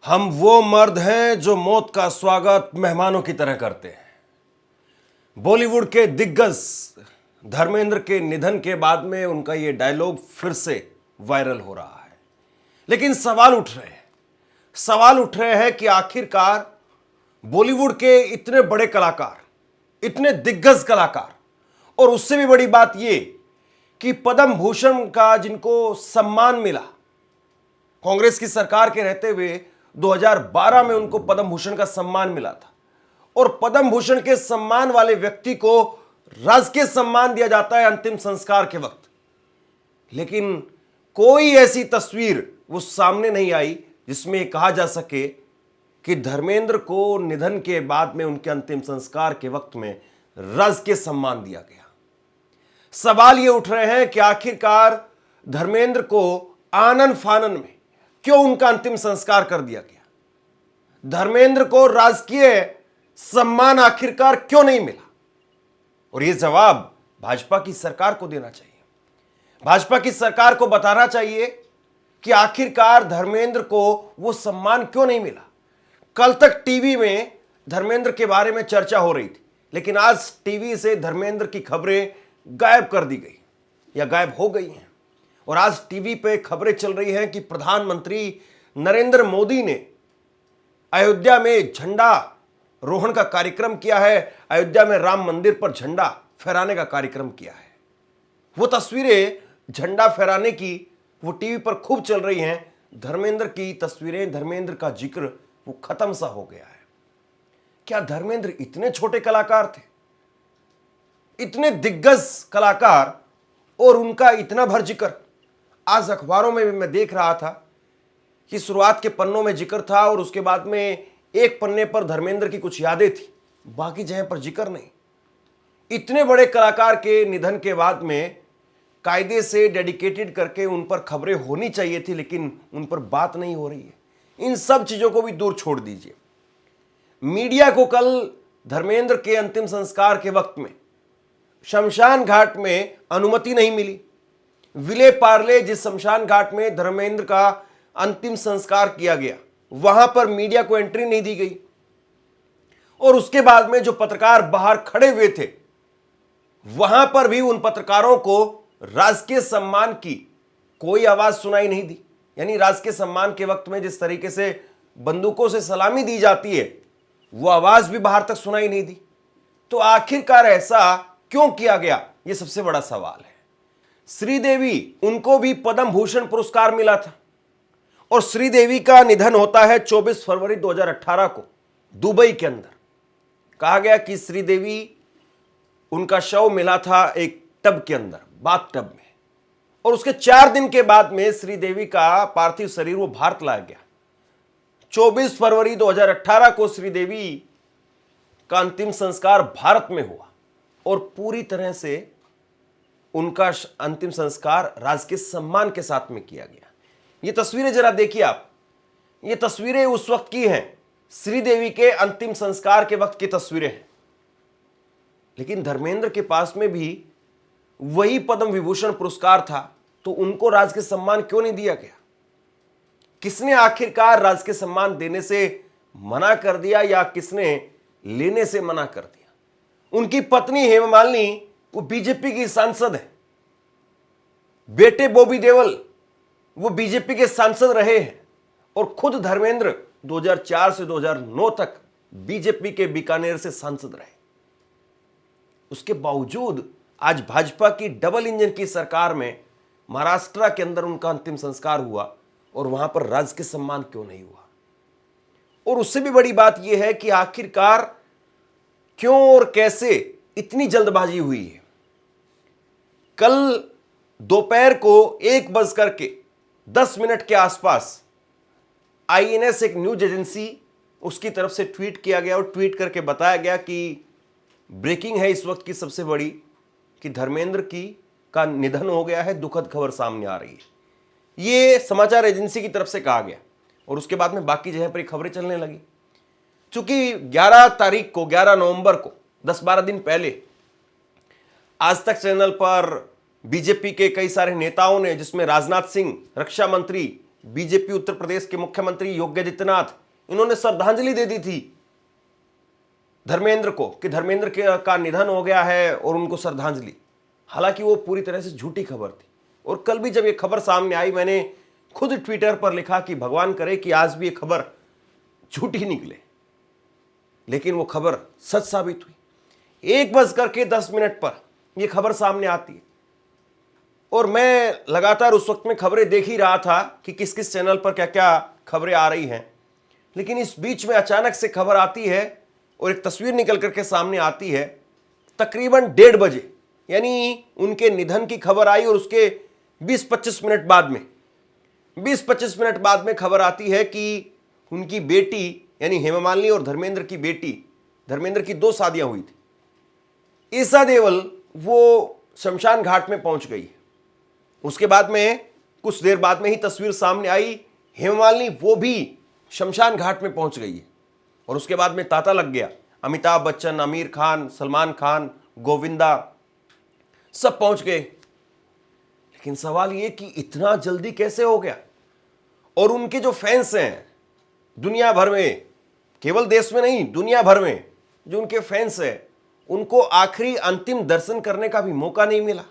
हम वो मर्द हैं जो मौत का स्वागत मेहमानों की तरह करते हैं। बॉलीवुड के दिग्गज धर्मेंद्र के निधन के बाद में उनका ये डायलॉग फिर से वायरल हो रहा है। लेकिन सवाल उठ रहे हैं कि आखिरकार बॉलीवुड के इतने बड़े कलाकार, इतने दिग्गज कलाकार, और उससे भी बड़ी बात ये कि पद्म भूषण का जिनको सम्मान मिला, कांग्रेस की सरकार के रहते हुए 2012 में उनको पद्म भूषण का सम्मान मिला था, और पद्म भूषण के सम्मान वाले व्यक्ति को राजकीय सम्मान दिया जाता है अंतिम संस्कार के वक्त। लेकिन कोई ऐसी तस्वीर वो सामने नहीं आई जिसमें कहा जा सके कि धर्मेंद्र को निधन के बाद में उनके अंतिम संस्कार के वक्त में राजकीय सम्मान दिया गया। सवाल ये उठ रहे हैं कि आखिरकार धर्मेंद्र को आनन फानन में क्यों उनका अंतिम संस्कार कर दिया गया? धर्मेंद्र को राजकीय सम्मान आखिरकार क्यों नहीं मिला? और यह जवाब भाजपा की सरकार को देना चाहिए। भाजपा की सरकार को बताना चाहिए कि आखिरकार धर्मेंद्र को वो सम्मान क्यों नहीं मिला। कल तक टीवी में धर्मेंद्र के बारे में चर्चा हो रही थी, लेकिन आज टीवी से धर्मेंद्र की खबरें गायब कर दी गई या गायब हो गई हैं। और आज टीवी पे खबरें चल रही हैं कि प्रधानमंत्री नरेंद्र मोदी ने अयोध्या में झंडा रोहण का कार्यक्रम किया है, अयोध्या में राम मंदिर पर झंडा फहराने का कार्यक्रम किया है। वो तस्वीरें झंडा फहराने की वो टीवी पर खूब चल रही हैं। धर्मेंद्र की तस्वीरें, धर्मेंद्र का जिक्र वो खत्म सा हो गया है। क्या धर्मेंद्र इतने छोटे कलाकार थे? इतने दिग्गज कलाकार और उनका इतना भर जिक्र। आज अखबारों में भी मैं देख रहा था कि शुरुआत के पन्नों में जिक्र था और उसके बाद में एक पन्ने पर धर्मेंद्र की कुछ यादें थी, बाकी जगह पर जिक्र नहीं। इतने बड़े कलाकार के निधन के बाद में कायदे से डेडिकेटेड करके उन पर खबरें होनी चाहिए थी, लेकिन उन पर बात नहीं हो रही है। इन सब चीजों को भी दूर छोड़ दीजिए। मीडिया को कल धर्मेंद्र के अंतिम संस्कार के वक्त में शमशान घाट में अनुमति नहीं मिली। विले पार्ले जिस शमशान घाट में धर्मेंद्र का अंतिम संस्कार किया गया, वहां पर मीडिया को एंट्री नहीं दी गई। और उसके बाद में जो पत्रकार बाहर खड़े हुए थे, वहां पर भी उन पत्रकारों को राजकीय सम्मान की कोई आवाज सुनाई नहीं दी। यानी राजकीय सम्मान के वक्त में जिस तरीके से बंदूकों से सलामी दी जाती है, वो आवाज भी बाहर तक सुनाई नहीं दी। तो आखिरकार ऐसा क्यों किया गया, यह सबसे बड़ा सवाल है। श्रीदेवी, उनको भी पद्म भूषण पुरस्कार मिला था, और श्रीदेवी का निधन होता है 24 फरवरी 2018 को दुबई के अंदर। कहा गया कि श्रीदेवी, उनका शव मिला था एक टब के अंदर, बाथ टब में, और उसके 4 दिन के बाद में श्रीदेवी का पार्थिव शरीर वो भारत लाया गया। 24 फरवरी 2018 को श्रीदेवी का अंतिम संस्कार भारत में हुआ और पूरी तरह से उनका अंतिम संस्कार राजकीय सम्मान के साथ में किया गया। ये तस्वीरें जरा देखिए आप। ये तस्वीरें उस वक्त की हैं, श्रीदेवी के अंतिम संस्कार के वक्त की तस्वीरें हैं। लेकिन धर्मेंद्र के पास में भी वही पद्म विभूषण पुरस्कार था, तो उनको राजकीय सम्मान क्यों नहीं दिया गया? किसने आखिरकार राजकीय सम्मान देने से मना कर दिया या किसने लेने से मना कर दिया? उनकी पत्नी हेमा मालिनी वो बीजेपी की सांसद है, बेटे बॉबी देओल वो बीजेपी के सांसद रहे हैं, और खुद धर्मेंद्र 2004 से 2009 तक बीजेपी के बीकानेर से सांसद रहे। उसके बावजूद आज भाजपा की डबल इंजन की सरकार में महाराष्ट्र के अंदर उनका अंतिम संस्कार हुआ और वहां पर राजकीय सम्मान क्यों नहीं हुआ? और उससे भी बड़ी बात यह है कि आखिरकार क्यों और कैसे इतनी जल्दबाजी हुई है। कल दोपहर को 1:10 के आसपास आईएनएस, एक न्यूज एजेंसी, उसकी तरफ से ट्वीट किया गया और ट्वीट करके बताया गया कि ब्रेकिंग है इस वक्त की सबसे बड़ी, कि धर्मेंद्र का निधन हो गया है, दुखद खबर सामने आ रही है। ये समाचार एजेंसी की तरफ से कहा गया और उसके बाद में बाकी जगह पर खबरें चलने लगी। चूंकि 11 नवंबर को 10-12 दिन पहले आज तक चैनल पर बीजेपी के कई सारे नेताओं ने, जिसमें राजनाथ सिंह रक्षा मंत्री बीजेपी उत्तर प्रदेश के मुख्यमंत्री योगी आदित्यनाथ, इन्होंने श्रद्धांजलि दे दी थी धर्मेंद्र को कि धर्मेंद्र का निधन हो गया है और उनको श्रद्धांजलि। हालांकि वो पूरी तरह से झूठी खबर थी। और कल भी जब ये खबर सामने आई, मैंने खुद ट्विटर पर लिखा कि भगवान करे कि आज भी ये खबर झूठी निकले, लेकिन वो खबर सच साबित हुई। 1:10 पर यह खबर सामने आती है और मैं लगातार उस वक्त में खबरें देख ही रहा था कि किस किस चैनल पर क्या क्या खबरें आ रही हैं। लेकिन इस बीच में अचानक से खबर आती है और एक तस्वीर निकल करके सामने आती है। तकरीबन 1:30 बजे यानी उनके निधन की खबर आई और उसके 20-25 मिनट बाद में 20-25 मिनट बाद में खबर आती है कि उनकी बेटी यानी हेमा मालिनी और धर्मेंद्र की बेटी, धर्मेंद्र की 2 शादियां हुई थी, ईसा देओल, वो शमशान घाट में पहुंच गई। उसके बाद में कुछ देर बाद में ही तस्वीर सामने आई, हेमा मालिनी वो भी शमशान घाट में पहुंच गई है। और उसके बाद में तांता लग गया। अमिताभ बच्चन, आमिर खान, सलमान खान, गोविंदा सब पहुंच गए। लेकिन सवाल ये कि इतना जल्दी कैसे हो गया। और उनके जो फैंस हैं दुनिया भर में, केवल देश में नहीं दुनिया भर में जो उनके फैंस हैं, उनको आखिरी अंतिम दर्शन करने का भी मौका नहीं मिला।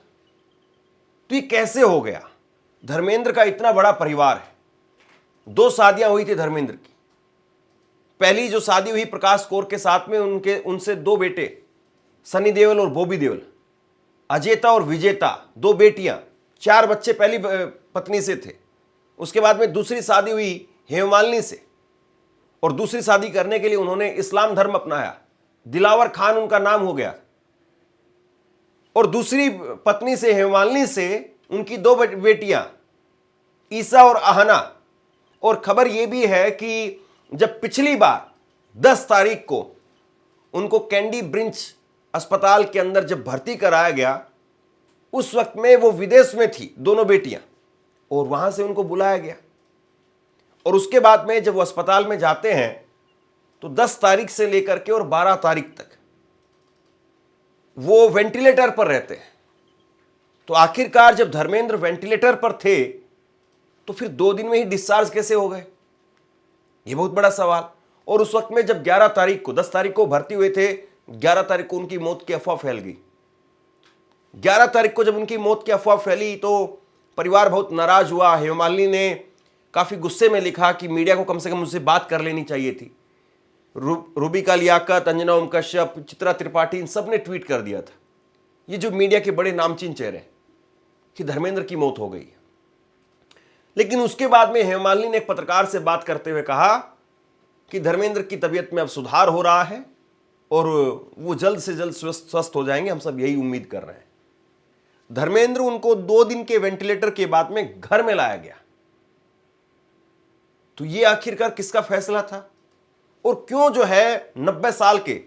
तो ये कैसे हो गया। धर्मेंद्र का इतना बड़ा परिवार है, 2 शादियां हुई थी धर्मेंद्र की। पहली जो शादी हुई प्रकाश कौर के साथ में, उनसे 2 बेटे सनी देओल और बॉबी देओल, अजेता और विजेता 2 बेटियां, 4 बच्चे पहली पत्नी से थे। उसके बाद में दूसरी शादी हुई हेमा मालिनी से और दूसरी शादी करने के लिए उन्होंने इस्लाम धर्म अपनाया। दिलावर खान उनका नाम हो गया। और दूसरी पत्नी से हेमा मालिनी से उनकी 2 बेटियां ईसा और आहना। और खबर यह भी है कि जब पिछली बार 10 तारीख को उनको कैंडी ब्रिंच अस्पताल के अंदर जब भर्ती कराया गया, उस वक्त में वो विदेश में थी दोनों बेटियां और वहां से उनको बुलाया गया। और उसके बाद में जब वो अस्पताल में जाते हैं तो 10 तारीख से लेकर के और 12 तारीख तक वो वेंटिलेटर पर रहते हैं। तो आखिरकार जब धर्मेंद्र वेंटिलेटर पर थे तो फिर 2 दिन में ही डिस्चार्ज कैसे हो गए, ये बहुत बड़ा सवाल। और उस वक्त में जब 11 तारीख को, 10 तारीख को भर्ती हुए थे, 11 तारीख को उनकी मौत की अफवाह फैल गई। 11 तारीख को जब उनकी मौत की अफवाह फैली तो परिवार बहुत नाराज हुआ। हेमा मालिनी ने काफी गुस्से में लिखा कि मीडिया को कम से कम मुझसे बात कर लेनी चाहिए थी। रूबिका लियाकत, अंजना ओम कश्यप, चित्रा त्रिपाठी, इन सब ने ट्वीट कर दिया था, ये जो मीडिया के बड़े नामचीन चेहरे, कि धर्मेंद्र की मौत हो गई है। लेकिन उसके बाद में हेमा मालिनी ने एक पत्रकार से बात करते हुए कहा कि धर्मेंद्र की तबीयत में अब सुधार हो रहा है और वो जल्द से जल्द स्वस्थ हो जाएंगे, हम सब यही उम्मीद कर रहे हैं। धर्मेंद्र, उनको 2 दिन के वेंटिलेटर के बाद में घर में लाया गया। तो ये आखिरकार किसका फैसला था और क्यों जो है 90 साल के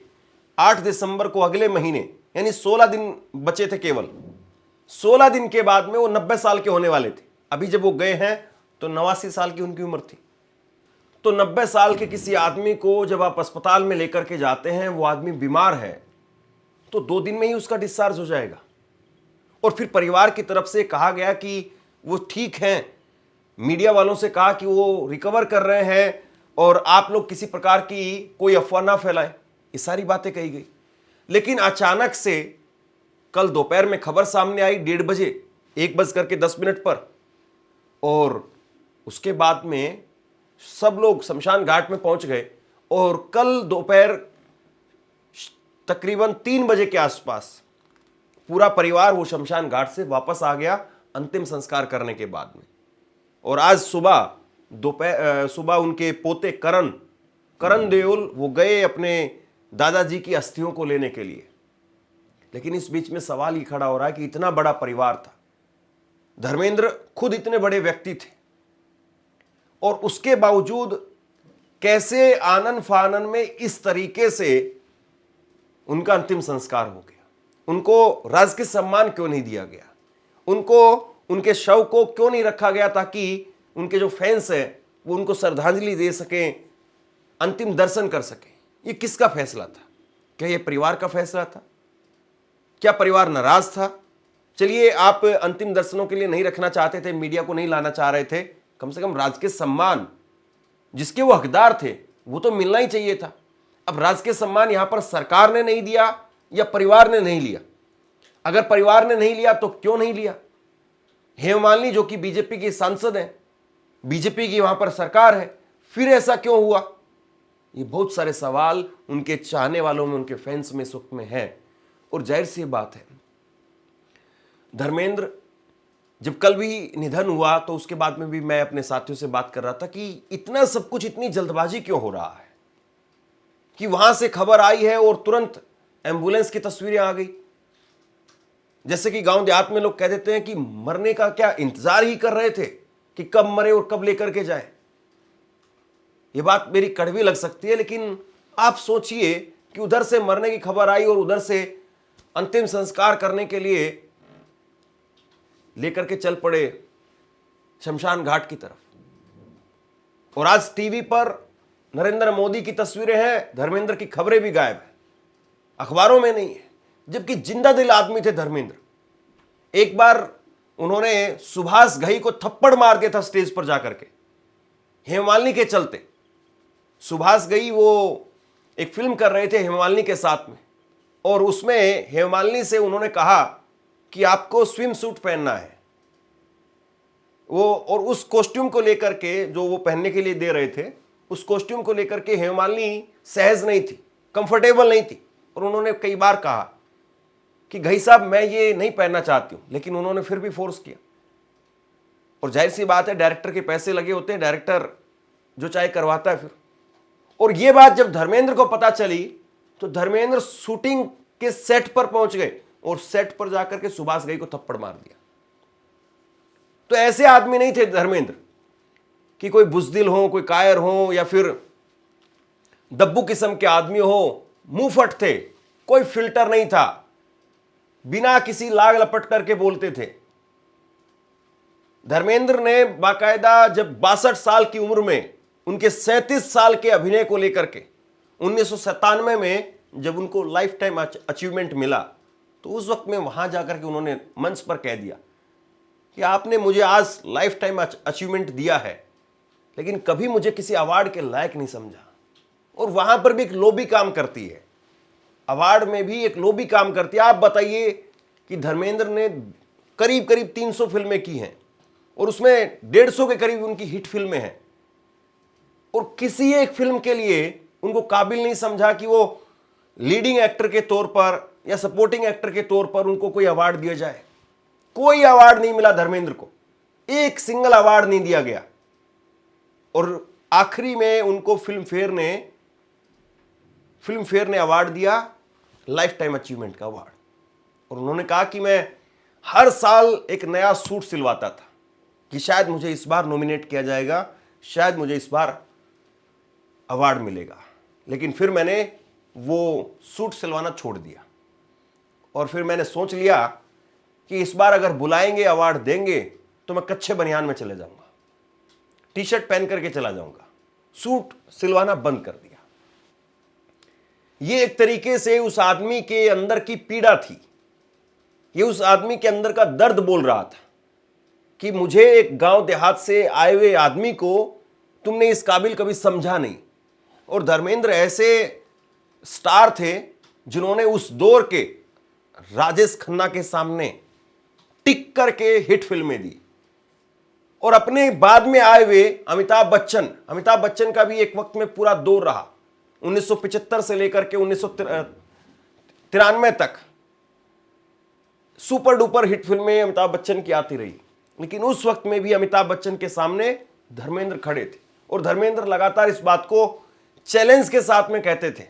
8 दिसंबर को, अगले महीने यानी 16 दिन बचे थे, केवल 16 दिन के बाद में वो 90 साल के होने वाले थे। अभी जब वो गए हैं तो 89 साल की उनकी उम्र थी। तो 90 साल के किसी आदमी को जब आप अस्पताल में लेकर के जाते हैं, वो आदमी बीमार है, तो 2 दिन में ही उसका डिस्चार्ज हो जाएगा। और फिर परिवार की तरफ से कहा गया कि वो ठीक हैं, मीडिया वालों से कहा कि वो रिकवर कर रहे हैं और आप लोग किसी प्रकार की कोई अफवाह ना फैलाएं, ये सारी बातें कही गई। लेकिन अचानक से कल दोपहर में खबर सामने आई 1:30 बजे, 1:10 पर, और उसके बाद में सब लोग शमशान घाट में पहुंच गए। और कल दोपहर तकरीबन 3 बजे के आसपास पूरा परिवार वो शमशान घाट से वापस आ गया अंतिम संस्कार करने के बाद में। और आज सुबह उनके पोते करण देओल वो गए अपने दादाजी की अस्थियों को लेने के लिए। लेकिन इस बीच में सवाल ये खड़ा हो रहा है कि इतना बड़ा परिवार था, धर्मेंद्र खुद इतने बड़े व्यक्ति थे, और उसके बावजूद कैसे आनन फानन में इस तरीके से उनका अंतिम संस्कार हो गया। उनको राजकीय सम्मान क्यों नहीं दिया गया, उनको उनके शव को क्यों नहीं रखा गया ताकि उनके जो फैंस हैं वो उनको श्रद्धांजलि दे सकें, अंतिम दर्शन कर सकें। ये किसका फैसला था? क्या ये परिवार का फैसला था? क्या परिवार नाराज था? चलिए, आप अंतिम दर्शनों के लिए नहीं रखना चाहते थे, मीडिया को नहीं लाना चाह रहे थे, कम से कम राजकीय सम्मान जिसके वो हकदार थे वो तो मिलना ही चाहिए था। अब राजकीय सम्मान यहां पर सरकार ने नहीं दिया या परिवार ने नहीं लिया। अगर परिवार ने नहीं लिया तो क्यों नहीं लिया? हेमा मालिनी जो कि बीजेपी की सांसद है, बीजेपी की वहां पर सरकार है, फिर ऐसा क्यों हुआ? ये बहुत सारे सवाल उनके चाहने वालों में, उनके फैंस में इस वक्त में है। और जाहिर सी बात है, धर्मेंद्र जब कल भी निधन हुआ तो उसके बाद में भी मैं अपने साथियों से बात कर रहा था कि इतना सब कुछ, इतनी जल्दबाजी क्यों हो रहा है कि वहां से खबर आई है और तुरंत एम्बुलेंस की तस्वीरें आ गई। जैसे कि गांव देहात में लोग कह देते हैं कि मरने का क्या इंतजार ही कर रहे थे कि कब मरे और कब लेकर के जाए। ये बात मेरी कड़वी लग सकती है, लेकिन आप सोचिए कि उधर से मरने की खबर आई और उधर से अंतिम संस्कार करने के लिए लेकर के चल पड़े शमशान घाट की तरफ। और आज टीवी पर नरेंद्र मोदी की तस्वीरें हैं, धर्मेंद्र की खबरें भी गायब है, अखबारों में नहीं है, जबकि जिंदा दिल आदमी थे धर्मेंद्र। एक बार उन्होंने सुभाष घई को थप्पड़ मार दिया था स्टेज पर जाकर के, हेमा मालिनी के चलते। सुभाष घई वो एक फिल्म कर रहे थे हेमा मालिनी के साथ में, और उसमें हेमा मालिनी से उन्होंने कहा कि आपको स्विम सूट पहनना है वो, और उस कॉस्ट्यूम को लेकर के जो वो पहनने के लिए दे रहे थे, उस कॉस्ट्यूम को लेकर के हेमा मालिनी सहज नहीं थी, कंफर्टेबल नहीं थी। और उन्होंने कई बार कहा कि घई साहब मैं ये नहीं पहनना चाहती हूं, लेकिन उन्होंने फिर भी फोर्स किया। और जाहिर सी बात है, डायरेक्टर के पैसे लगे होते हैं, डायरेक्टर जो चाहे करवाता है फिर। और ये बात जब धर्मेंद्र को पता चली तो धर्मेंद्र शूटिंग के सेट पर पहुंच गए और सेट पर जाकर के सुभाष घई को थप्पड़ मार दिया। तो ऐसे आदमी नहीं थे धर्मेंद्र कि कोई बुजदिल हो, कोई कायर हो, या फिर दब्बू किस्म के आदमी हो। मुंहफट थे, कोई फिल्टर नहीं था, बिना किसी लाग लपट करके बोलते थे। धर्मेंद्र ने बाकायदा जब 62 साल की उम्र में उनके 37 साल के अभिनय को लेकर के 1997 में जब उनको लाइफ टाइम अचीवमेंट मिला, तो उस वक्त में वहां जाकर के उन्होंने मंच पर कह दिया कि आपने मुझे आज लाइफ टाइम अचीवमेंट दिया है, लेकिन कभी मुझे किसी अवार्ड के लायक नहीं समझा। और वहां पर भी एक लॉबी काम करती है, अवार्ड में भी एक लॉबी काम करती है। आप बताइए कि धर्मेंद्र ने करीब करीब 300 फिल्में की हैं और उसमें 150 के करीब उनकी हिट फिल्में हैं, और किसी एक फिल्म के लिए उनको काबिल नहीं समझा कि वो लीडिंग एक्टर के तौर पर या सपोर्टिंग एक्टर के तौर पर उनको कोई अवार्ड दिया जाए। कोई अवार्ड नहीं मिला धर्मेंद्र को, एक सिंगल अवार्ड नहीं दिया गया। और आखिरी में उनको फिल्म फेयर ने अवार्ड दिया, लाइफ टाइम अचीवमेंट का अवार्ड। और उन्होंने कहा कि मैं हर साल एक नया सूट सिलवाता था कि शायद मुझे इस बार नॉमिनेट किया जाएगा, शायद मुझे इस बार अवार्ड मिलेगा। लेकिन फिर मैंने वो सूट सिलवाना छोड़ दिया, और फिर मैंने सोच लिया कि इस बार अगर बुलाएंगे, अवार्ड देंगे, तो मैं कच्छे बनियान में चले जाऊंगा, टी शर्ट पहन करके चला जाऊंगा। सूट सिलवाना बंद कर दिया। ये एक तरीके से उस आदमी के अंदर की पीड़ा थी, ये उस आदमी के अंदर का दर्द बोल रहा था कि मुझे एक गांव देहात से आए हुए आदमी को तुमने इस काबिल कभी समझा नहीं। और धर्मेंद्र ऐसे स्टार थे जिन्होंने उस दौर के राजेश खन्ना के सामने टिक करके हिट फिल्में दी। और अपने बाद में आए हुए अमिताभ बच्चन का भी एक वक्त में पूरा दौर रहा, 1975 से लेकर के 1993 तक सुपर डुपर हिट फिल्में अमिताभ बच्चन की आती रही। लेकिन उस वक्त में भी अमिताभ बच्चन के सामने धर्मेंद्र खड़े थे, और धर्मेंद्र लगातार इस बात को चैलेंज के साथ में कहते थे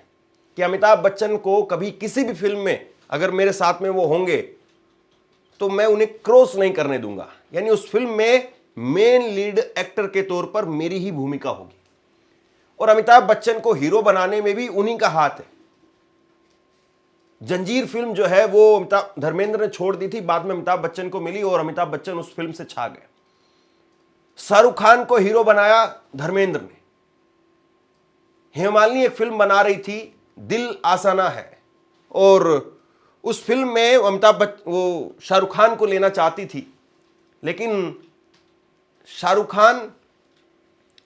कि अमिताभ बच्चन को कभी किसी भी फिल्म में अगर मेरे साथ में वो होंगे तो मैं उन्हें क्रॉस नहीं करने दूंगा, यानी उस फिल्म में मेन लीड एक्टर के तौर पर मेरी ही भूमिका होगी। और अमिताभ बच्चन को हीरो बनाने में भी उन्हीं का हाथ है। जंजीर फिल्म जो है वो धर्मेंद्र ने छोड़ दी थी, बाद में अमिताभ बच्चन को मिली और अमिताभ बच्चन उस फिल्म से छा गए। शाहरुख खान को हीरो बनाया धर्मेंद्र ने। हेमा मालिनी एक फिल्म बना रही थी दिल आसाना है, और उस फिल्म में वो शाहरुख खान को लेना चाहती थी, लेकिन शाहरुख खान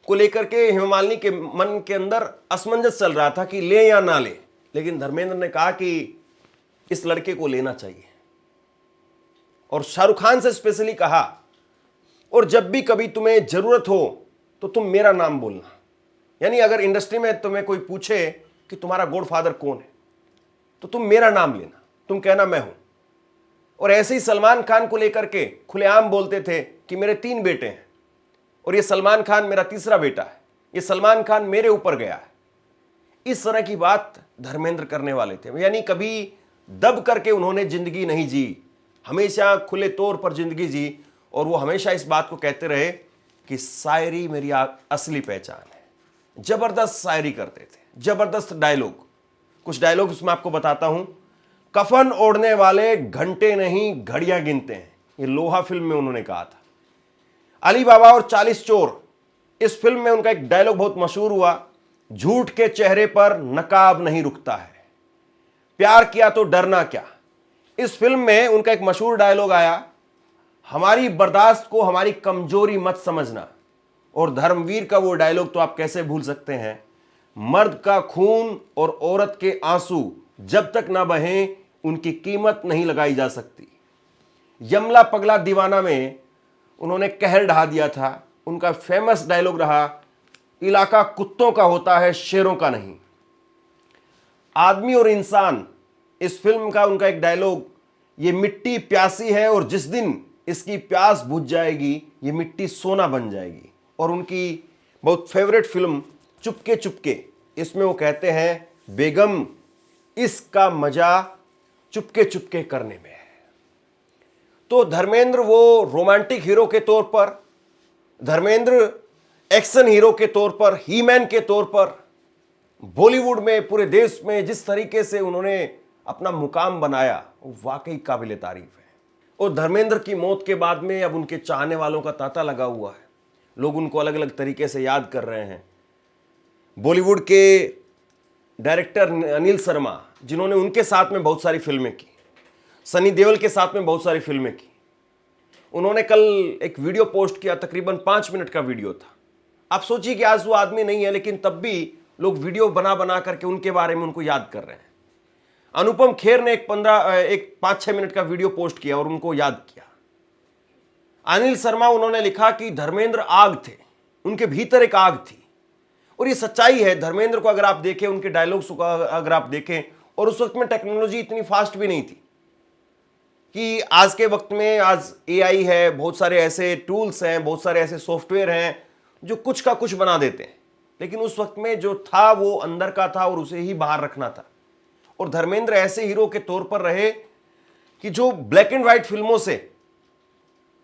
को लेकर के हेमा मालिनी के मन के अंदर असमंजस चल रहा था कि ले या ना ले, लेकिन धर्मेंद्र ने कहा कि इस लड़के को लेना चाहिए और शाहरुख खान से स्पेशली कहा, और जब भी कभी तुम्हें जरूरत हो तो तुम मेरा नाम बोलना। यानी अगर इंडस्ट्री में तुम्हें कोई पूछे कि तुम्हारा गॉडफादर कौन है तो तुम मेरा नाम लेना, तुम कहना मैं हूं। और ऐसे ही सलमान खान को लेकर के खुलेआम बोलते थे कि मेरे 3 बेटे हैं और ये सलमान खान मेरा तीसरा बेटा है, ये सलमान खान मेरे ऊपर गया है। इस तरह की बात धर्मेंद्र करने वाले थे। यानी कभी दब करके उन्होंने जिंदगी नहीं जी, हमेशा खुले तौर पर जिंदगी जी। और वो हमेशा इस बात को कहते रहे कि शायरी मेरी असली पहचान है। जबरदस्त शायरी करते थे, जबरदस्त डायलॉग। कुछ डायलॉग उसमें आपको बताता हूं। कफन ओढ़ने वाले घंटे नहीं घड़ियां गिनते हैं, ये लोहा फिल्म में उन्होंने कहा था। अली बाबा और 40 चोर, इस फिल्म में उनका एक डायलॉग बहुत मशहूर हुआ, झूठ के चेहरे पर नकाब नहीं रुकता है, प्यार किया तो डरना क्या। इस फिल्म में उनका एक मशहूर डायलॉग आया, हमारी बर्दाश्त को हमारी कमजोरी मत समझना। और धर्मवीर का वो डायलॉग तो आप कैसे भूल सकते हैं, मर्द का खून और औरत के आंसू जब तक ना बहें उनकी कीमत नहीं लगाई जा सकती। यमला पगला दीवाना में उन्होंने कहर ढहा दिया था। उनका फेमस डायलॉग रहा, इलाका कुत्तों का होता है शेरों का नहीं। आदमी और इंसान, इस फिल्म का उनका एक डायलॉग, ये मिट्टी प्यासी है और जिस दिन इसकी प्यास बुझ जाएगी ये मिट्टी सोना बन जाएगी। और उनकी बहुत फेवरेट फिल्म चुपके चुपके, इसमें वो कहते हैं, बेगम इसका मजा चुपके चुपके करने में है। तो धर्मेंद्र वो रोमांटिक हीरो के तौर पर, धर्मेंद्र एक्शन हीरो के तौर पर, हीमैन के तौर पर बॉलीवुड में, पूरे देश में जिस तरीके से उन्होंने अपना मुकाम बनाया वो वाकई काबिले तारीफ है। और धर्मेंद्र की मौत के बाद में अब उनके चाहने वालों का तांता लगा हुआ है, लोग उनको अलग अलग तरीके से याद कर रहे हैं। बॉलीवुड के डायरेक्टर अनिल शर्मा, जिन्होंने उनके साथ में बहुत सारी फिल्में की, सनी देओल के साथ में बहुत सारी फिल्में की, उन्होंने कल एक वीडियो पोस्ट किया, तकरीबन 5 मिनट का वीडियो था। आप सोचिए कि आज वो आदमी नहीं है, लेकिन तब भी लोग वीडियो बना बना करके उनके बारे में उनको याद कर रहे हैं। अनुपम खेर ने एक 5-6 मिनट का वीडियो पोस्ट किया और उनको याद किया। अनिल शर्मा, उन्होंने लिखा कि धर्मेंद्र आग थे, उनके भीतर एक आग थी। और ये सच्चाई है। धर्मेंद्र को अगर आप देखें, उनके डायलॉग्स को अगर आप देखें, और उस वक्त में टेक्नोलॉजी इतनी फास्ट भी नहीं थी कि आज के वक्त में, आज एआई है, बहुत सारे ऐसे टूल्स हैं, बहुत सारे ऐसे सॉफ्टवेयर हैं जो कुछ का कुछ बना देते हैं। लेकिन उस वक्त में जो था वो अंदर का था और उसे ही बाहर रखना था। और धर्मेंद्र ऐसे हीरो के तौर पर रहे कि जो ब्लैक एंड व्हाइट फिल्मों से,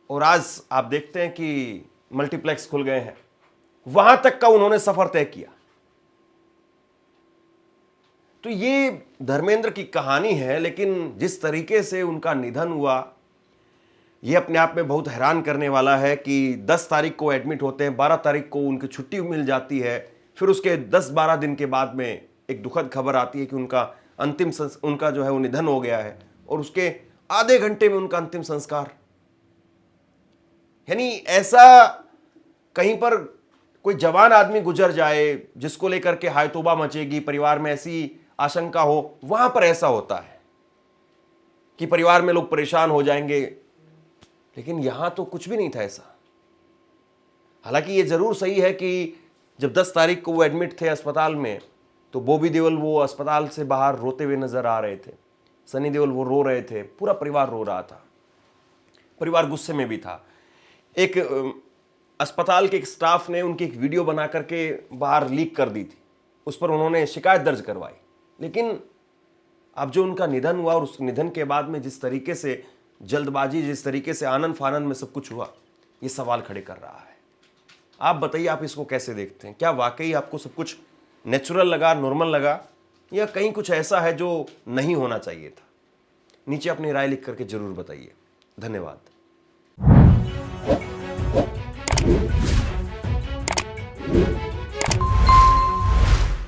और आज आप देखते हैं कि मल्टीप्लेक्स खुल गए हैं, वहां तक का उन्होंने सफर तय किया। तो ये धर्मेंद्र की कहानी है। लेकिन जिस तरीके से उनका निधन हुआ, ये अपने आप में बहुत हैरान करने वाला है कि 10 तारीख को एडमिट होते हैं, 12 तारीख को उनकी छुट्टी मिल जाती है, फिर उसके 10-12 दिन के बाद में एक दुखद खबर आती है कि उनका जो है वो निधन हो गया है, और उसके आधे घंटे में उनका अंतिम संस्कार। यानी ऐसा कहीं पर कोई जवान आदमी गुजर जाए जिसको लेकर के हाय तौबा मचेगी, परिवार में ऐसी आशंका हो, वहां पर ऐसा होता है कि परिवार में लोग परेशान हो जाएंगे। लेकिन यहां तो कुछ भी नहीं था ऐसा। हालांकि ये जरूर सही है कि जब 10 तारीख को वो एडमिट थे अस्पताल में, तो बॉबी देओल वो अस्पताल से बाहर रोते हुए नजर आ रहे थे, सनी देओल वो रो रहे थे, पूरा परिवार रो रहा था, परिवार गुस्से में भी था। एक अस्पताल के एक स्टाफ ने उनकी एक वीडियो बना करके बाहर लीक कर दी थी, उस पर उन्होंने शिकायत दर्ज करवाई। लेकिन अब जो उनका निधन हुआ और उस निधन के बाद में जिस तरीके से जल्दबाजी, जिस तरीके से आनन फानन में सब कुछ हुआ, ये सवाल खड़े कर रहा है। आप बताइए, आप इसको कैसे देखते हैं? क्या वाकई आपको सब कुछ नेचुरल लगा, नॉर्मल लगा, या कहीं कुछ ऐसा है जो नहीं होना चाहिए था? नीचे अपनी राय लिख करके जरूर बताइए। धन्यवाद।